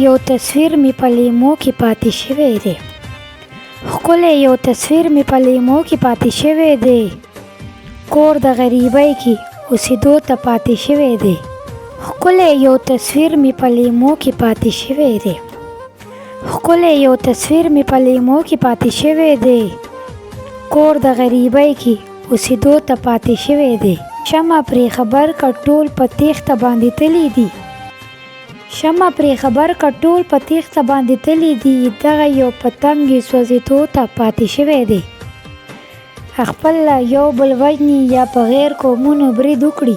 یو تصویر می په لیمو کې پاتې شوی دی. ښکلی یو تصویر می په لیمو کې پاتې شوی دی. کور د غریبۍ کې اوسېدو ته پاتې شوی دی. ښکلی یو تصویر می په لیمو کې پاتې شوی دی. ښکلی یو تصویر می په لیمو کې پاتې شوی دی. کور د غریبۍ کې اوسېدو ته پاتې شوی دی. شمع پرې خبر که ټول په تیښته باندې تللی دي. شمع پرې خبر که ټول په تیښته باندې تللی دي. دغه یو پتنګ یې سوځېدو ته پاتې شوی دی. خپله یو بل وژني یا په غیر قومونو برید وکړي.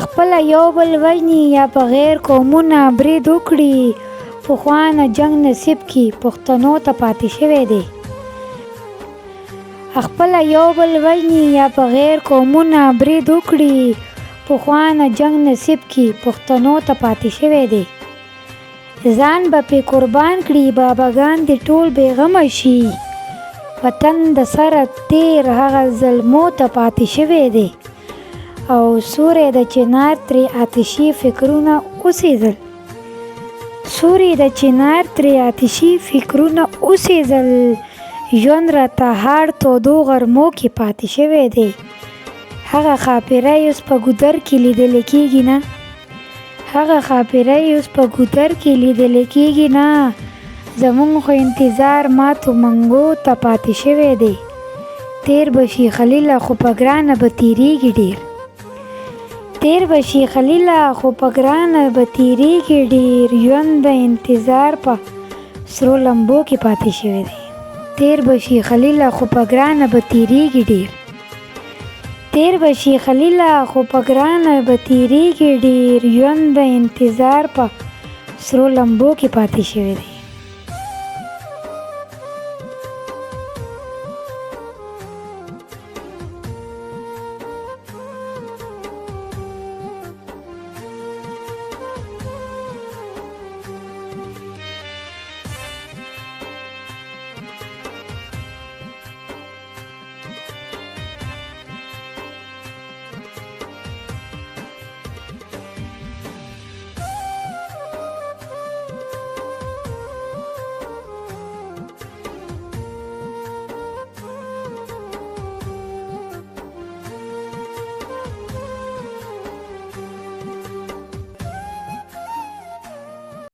خپله یو بل وژني یا په غیر قومونه برید وکړي. پخوانه جنګ نصیب کې پښتنو ته پاتې شوی دی. خپله یو بل وژني یا په غیر قومونه برید وکړي. پخوانه جنګ نصیب کې پښتنو ته پاتې شوی دی. ځان به پې قربان کړي باباګان دې ټول بېغمه شي. وطن د سره تېر هغه ظلمو ته پاتې شوی دی. او سوری د چنار ترې آتشي فکرونه اوسېدل. سوری د چنار ترې آتشي فکرونه اوسېدل. ژوند راته هاړ تودو غرمو کې پاتې شوی دی. هغه ښاپېرۍ اوس په ګودر کې لیدلی کېږي نه. هغه ښاپېرۍ اوس په ګودر کې لیدلی کېږي نه. زموږ خو انتظار ماتو منګو ته پاتې شوی دی. تېر به شي خلیله خو په ګرانه به تېرېږي ډېر. تېر به شي خلیله خو په ګرانه به تېرېږي ډېر. ژوند د انتظار په سرو لمبو کې پاتې شوی دی. تېر به شي خلیله خو په ګرانه به تېرېږي ډېر. تېر به شي خلیله خو په ګرانه به تېرېږي ډېر. ژوند د انتظار په سرو لمبو کې پاتې شوی دی.